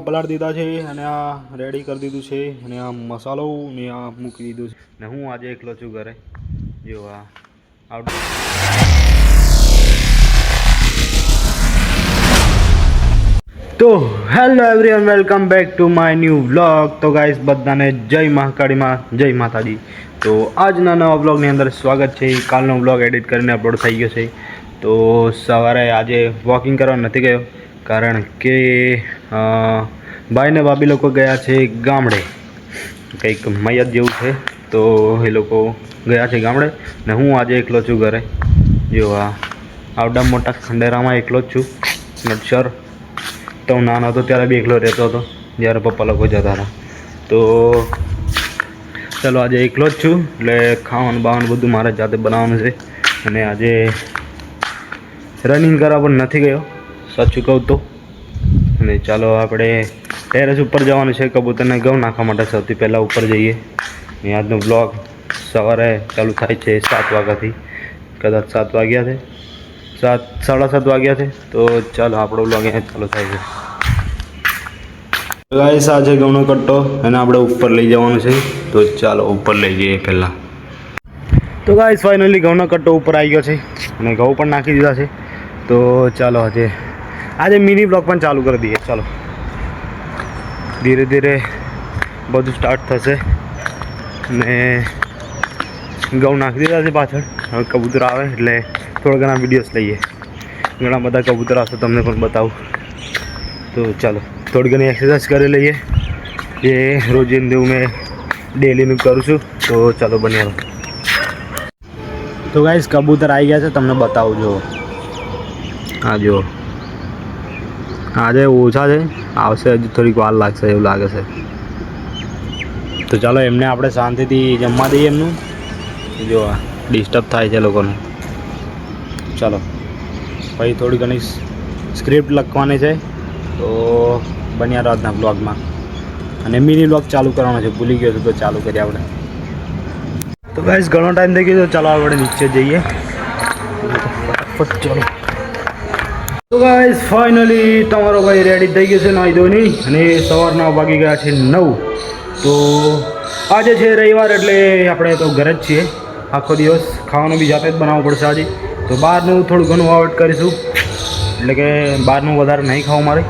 પલાળ દીધા છે અને આ રેડી કરી દીધું છે અને આ મસાલો ને આ મૂકી દીધું છે ને હું આજે એકલો છું ઘરે જો આ તો hello everyone welcome back to my new vlog. તો ગાઈસ બધાને જય મહાકાળીમાં જય માતાજી। તો આજના નવા વ્લોગની અંદર સ્વાગત છે। કાલનો વ્લોગ એડિટ કરીને અપલોડ થઈ ગયો છે। તો સવારે આજે વોકિંગ કરવા નથી ગયો કારણ કે ભાઈ ને ભાભી લોકો ગયા છે ગામડે, કંઈક મૈયત જેવું છે તો એ લોકો ગયા છે ગામડે ને હું આજે એકલો છું ઘરે। જો આવડા મોટા ખંડેરામાં એકલો જ છું। નટસર તો નાનો હતો ત્યારે બી એકલો રહેતો હતો જ્યારે પપ્પા લોકો જતા હતા। તો ચાલો આજે એકલો જ છું એટલે ખાવાનું બાવાનું બધું મારે જાતે બનાવવાનું છે। અને આજે રનિંગ કરવા પણ નથી ગયો સાચું કહું તો। અને ચાલો આપણે ટેરેસ ઉપર જવાનું છે કબૂતરને ઘઉં નાખવા માટે। સૌથી પહેલાં ઉપર જઈએ ને આજનો બ્લોગ સવારે ચાલુ થાય છે 7 વાગ્યાથી, કદાચ 7 વાગ્યા છે, 7:30 વાગ્યા છે। તો ચાલો આપણો બ્લોગ અહીંયા ચાલુ થાય છે। ગાઈસ આ છે ઘઉંનો કટ્ટો અને આપણે ઉપર લઈ જવાનું છે તો ચાલો ઉપર લઈ જઈએ પહેલાં। તો ગાઈસ ફાઇનલી ઘઉંનો કટ્ટો ઉપર આવી ગયો છે અને ઘઉં પણ નાખી દીધા છે। તો ચાલો આજે મિની બ્લોગ પણ ચાલુ કરી દઈએ। ચાલો ધીરે ધીરે બધું સ્ટાર્ટ થશે ને ઘઉં નાખી દીધા છે પાછળ। હવે કબૂતર આવે એટલે થોડા ઘણા વિડીયોઝ લઈએ। ઘણા બધા કબૂતર આવશે તમને પણ બતાવું। તો ચાલો થોડી ઘણી એક્સરસાઇઝ કરી લઈએ જે રોજિંદુ મેં ડેલીનું કરું છું। તો ચાલો બન્યા રહો। તો ગાઈસ કબૂતર આવી ગયા છે, તમને બતાવું। જો હા જો આજે ઓછા છે, આવશે હજુ થોડીક વાર લાગશે એવું લાગે છે। તો ચાલો એમને આપણે શાંતિથી જમવા દઈએ એમનું। જો ડિસ્ટર્બ થાય છે લોકોને। ચાલો પછી થોડી ઘણી સ્ક્રિપ્ટ લખવાની છે તો બન્યા આજના બ્લોગમાં। અને મિની બ્લોગ ચાલુ કરવાનો છે, ભૂલી ગયો છું તો ચાલુ કરીએ આપણે। તો ગાઈસ ઘણો ટાઈમ થઈ ગયો, ચાલો આપણે નીચે જઈએ ફટાફટ। ચાલો તો ગાઈસ ફાઇનલી તમારો ભાઈ રેડી થઈ ગયો છે નાહી ધોઈને અને સવારના વાગી ગયા છે 9। તો આજે છે રવિવાર એટલે આપણે તો ઘરે જ છીએ આખો દિવસ। ખાવાનું બી જાતે જ બનાવવું પડશે આજે। તો બહારનું થોડું ઘણું અવોઇડ કરીશું, એટલે કે બહારનું વધારે નહીં ખાવું મારે।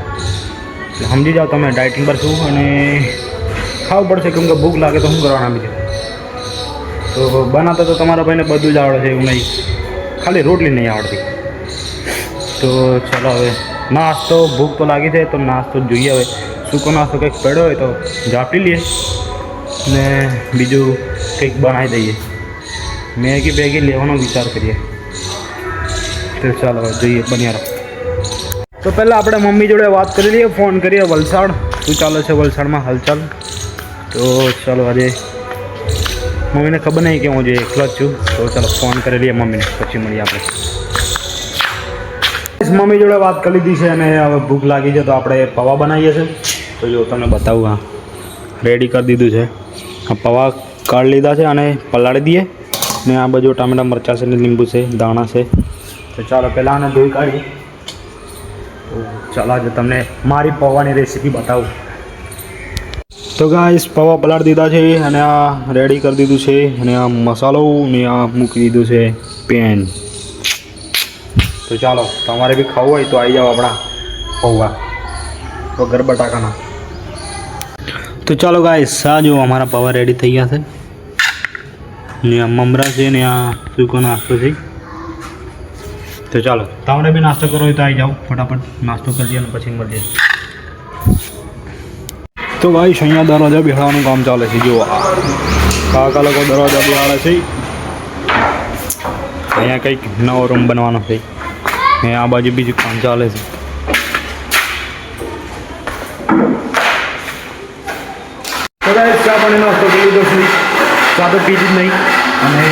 એટલે સમજી જાઓ તમે ડાયટિંગ પર છું અને ખાવું પડશે કેમ કે ભૂખ લાગે તો શું કરવાના બીજું। તો બનાવતા તો તમારા ભાઈને બધું જ આવડે છે એવું નહીં, ખાલી રોટલી નહીં આવડતી। તો ચાલો હવે નાસ્તો, ભૂખ તો લાગી છે તો નાસ્તો જોઈએ। હવે સૂકો નાસ્તો કંઈક પડ્યો હોય તો ઝાપટી લઈએ ને બીજું કંઈક બનાવી દઈએ। મેગી બેગી લેવાનો વિચાર કરીએ। તો ચાલો જોઈએ બન્યા રહો। તો પહેલાં આપણે મમ્મી જોડે વાત કરી લઈએ, ફોન કરીએ વલસાડ શું ચાલે છે વલસાડમાં હાલચાલ। તો ચાલો આજે મમ્મીને ખબર નહીં કે હું જે એકલો જ છું તો ચાલો ફોન કરી લઈએ મમ્મીને, પછી મળીએ આપણે। મમ્મી જોડે વાત કરી લીધી છે અને હવે ભૂખ લાગી છે તો આપણે પૌવા બનાવીએ છીએ। તો જો તમને બતાવું, હા રેડી કરી દીધું છે। આ પૌવા કાઢી લીધા છે અને પલાળી દઈએ ને આ બાજુ ટામેટા મરચાં છે ને લીંબુ છે, દાણા છે। તો ચાલો પહેલાં આને ધોઈ કાઢીએ। તો ચાલો આજે તમને મારી પૌવાની રેસીપી બતાવું। તો ગાઈસ પૌવા પલાળી દીધા છે અને આ રેડી કરી દીધું છે અને આ મસાલો ને આ મૂકી દીધું છે પેન। તો ચાલો તમારે બી ખાવું હોય તો આવી જાઓ આપણા પૌવા વગર બટાકાના। તો ચાલો ગાઈસ આ જો અમારા પૌવા રેડી થઈ ગયા છે ને આ મમરા છે ને આ સૂકો નાસ્તો છે। તો ચાલો તમારે બી નાસ્તો કરવો હોય તો આવી જાઓ, ફટાફટ નાસ્તો કરીએ અને પછી મળીએ। તો ગાઈસ અહીંયા દરવાજા બેહાડવાનું કામ ચાલે છે। જો કાકા લોકો દરવાજા બેહાડે છે। અહીંયા કંઈક નવો રૂમ બનવાનો છે ને આ બાજુ બીજું કામ ચાલે છે। તો ગાઈસ ચા પાણી નાસ્તો કરી લીધો છે, ચા તો પીધી જ નહીં। અને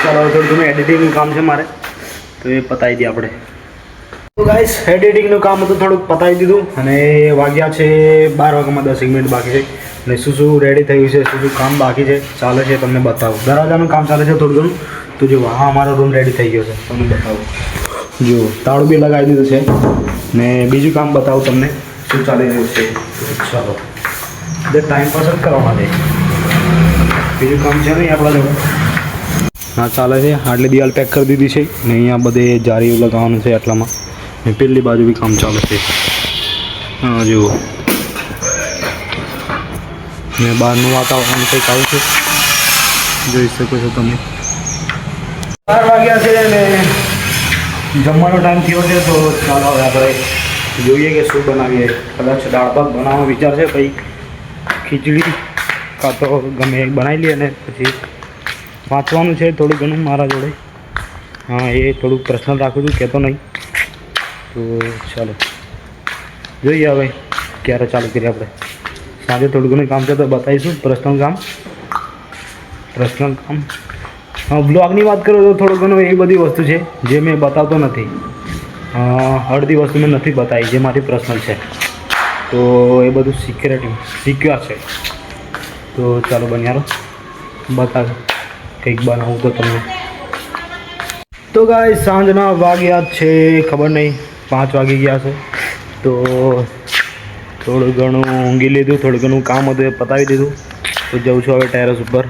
ચાલો થોડું ઘણું એડિટિંગનું કામ છે મારે તો એ પતાવી દઈએ આપણે। તો ગાઈસ એડિટિંગનું કામ હતું થોડુંક પતાવી દીધું અને વાગ્યા છે 12 વાગ્યામાં 10 મિનિટ બાકી છે અને શું શું રેડી થયું છે, શું શું કામ બાકી છે ચાલે છે તમને બતાવું। દરવાજાનું કામ ચાલે છે થોડું ઘણું। તો જો હા અમારો રૂમ રેડી થઈ ગયો છે, તમને બતાવું। જો તાળું બી લગાવી દીધું છે ને બીજું કામ બતાવું તમને। શું ચાલી રહ્યું છે. તો ચાલો બે ટાઈમ પાસ જ કરવાના છે, બીજું કામ છે નહીં આપણા જોડે. હા ચાલે છે. આટલી દિવાલ પેક કરી દીધી છે ને અહીંયા બધે જારીઓ લગાવવાનું છે આટલામાં, ને પેલી બાજુ બી કામ ચાલે છે. હા જુઓ, ને બહારનું વાતાવરણ કંઈક આવું છે, જોઈ શકો છો તમે. 4 વાગ્યા છે ને જમવાનો ટાઈમ થયો છે. તો ચાલો હવે આપણે જોઈએ કે શું બનાવીએ. કદાચ દાળ ભાત બનાવવાનો વિચાર છે, પછી ખીચડી કાં તો ગમે એ બનાવી લઈએ. અને પછી વાંચવાનું છે થોડું ઘણું મારા જોડે. હા, એ થોડુંક પર્સનલ રાખું છું, કહેતો નહીં. તો ચાલો જોઈએ હવે ક્યારે ચાલુ કરીએ આપણે. સાંજે થોડું ઘણું કામ છે તો બતાવીશું. પર્સનલ કામ. હા, બ્લોગની વાત કરું તો થોડું ઘણું એવી બધી વસ્તુ છે જે મેં બતાવતો નથી. અડધી વસ્તુ મેં નથી બતાવી જે મારી પર્સનલ છે, તો એ બધું સિક્યોર છે. તો ચાલો બન્યારો બતાવ કંઈક બનાવું તો તમને. તો ગાય સાંજના વાગ્યા છે ખબર નહીં 5 વાગી ગયા છે. તો થોડું ઘણું ઊંઘી લીધું, થોડું ઘણું કામ હતું એ પતાવી દીધું. તો જઉં છું હવે ટેરેસ ઉપર.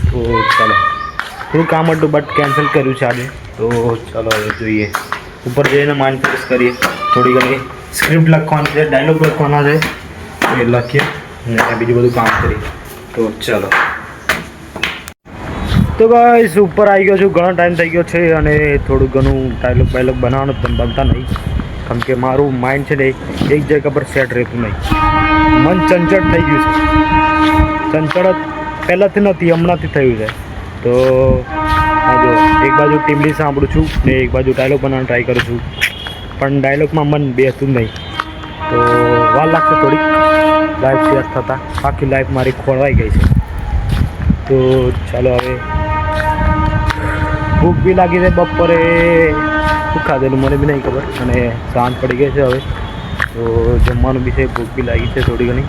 તો ચાલો થોડું કામ હતું બટ કેન્સલ કર્યું છે આજે. તો ચાલો હવે જોઈએ ઉપર જઈને માઇન્ડ ફ્રેશ કરીએ. થોડી ઘણી સ્ક્રિપ્ટ લખવાની છે, ડાયલોગ લખવાના છે, એ લખીએ અને બીજું બધું કામ કરીએ. તો ચાલો. તો ગાઈસ ઉપર આવી ગયો છું, ઘણો ટાઈમ થઈ ગયો છે અને થોડું ઘણું ડાયલોગ બનાવવાનું પણ બનતા નહીં, કેમ કે મારું માઇન્ડ છે ને એક જગ્યા પર સેટ રહેતું નહીં. મન ચંચળ થઈ ગયું છે. ચંચળ પહેલાંથી નથી, હમણાંથી થયું છે. તો આ જો એક બાજુ ટીમલી સાંભળું છું ને એક બાજુ ડાયલોગ બનાવવાનો ટ્રાય કરું છું, પણ ડાયલોગમાં મન બેસતું નહીં. તો વાર લાગશે થોડીક લાઈફ શેર થતાં. આખી લાઈફ મારી ખોળવાઈ ગઈ છે. તો ચાલો હવે ભૂખ બી લાગી છે. બપોરે શું ખાધેલું મને બી નહીં ખબર, અને સાંજ પડી ગઈ છે હવે. તો જમવાનું બી છે, ભૂખ બી લાગી છે થોડી ઘણી.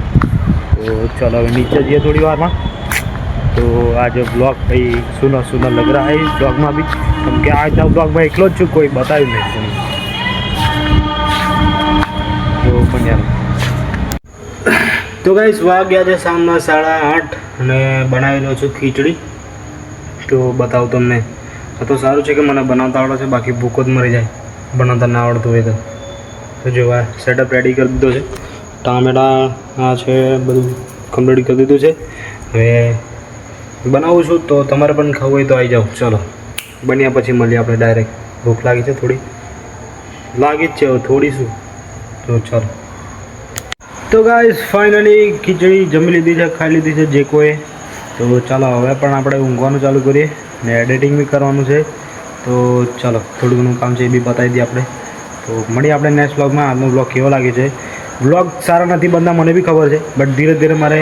તો ચાલો હવે નીચે જઈએ થોડી વારમાં. તો आज ब्लॉग भाई सुना सुना लग रहा है ब्लॉग में भी, કેમ કે આજના ब्लॉग में એકલો જ છું, કોઈ બતાવ્યું નહીં. તો બન્યા. તો ગાઈસ વાગ્યા છે સાંજના 8:30 અને બનાવી રહ્યો છું ખીચડી. તો બતાવું તમને. તો સારું છે કે મને બનાવતા આવડે છે, બાકી ભૂકો જ મરી જાય બનાવતા ના આવડતું હોય તો. તો જો આ સેટઅપ રેડી કરી દીધો છે. ટામેટાં આ છે, બધું કમ્પ્લીટ કરી દીધું છે. હવે બનાવું છું, તો તમારે પણ ખાવું હોય તો આવી જાઓ. ચાલો બન્યા પછી મળીએ આપણે ડાયરેક્ટ. ભૂખ લાગી છે, થોડી લાગી જ છે, થોડી શું. તો ચાલો. તો ગાઈસ ફાઇનલી ખીચડી જમી લીધી છે, ખાઈ લીધી છે જે કોઈ. તો ચાલો હવે પણ આપણે ઊંઘવાનું ચાલુ કરીએ ને એડિટિંગ બી કરવાનું છે. તો ચાલો થોડું ઘણું કામ છે એ બી બતાવી દઈએ આપણે. તો મળીએ આપણે નેક્સ્ટ વ્લોગમાં. આજનો વ્લોગ કેવો લાગે છે. વ્લોગ સારા નથી બનતા મને બી ખબર છે, બટ ધીરે ધીરે મારે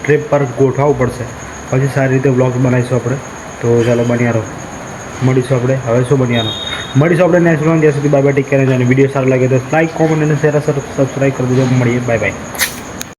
ટ્રીપ પર ગોઠવવું પડશે, પછી સારી રીતે વ્લોગ બનાવીશું આપણે. તો ચાલો બન્યા રહો. મળીશું આપણે હવે શું બન્યા મળીશું આપણે નેક્સ્ટ વ્લોગ. ત્યાં સુધી બાય બાય, ટેક કેર. અને વિડીયો સારો લાગે તો લાઈક, કોમેન્ટ અને શેર સબસ્ક્રાઈબ કરી દેજો. મળીએ, બાય બાય.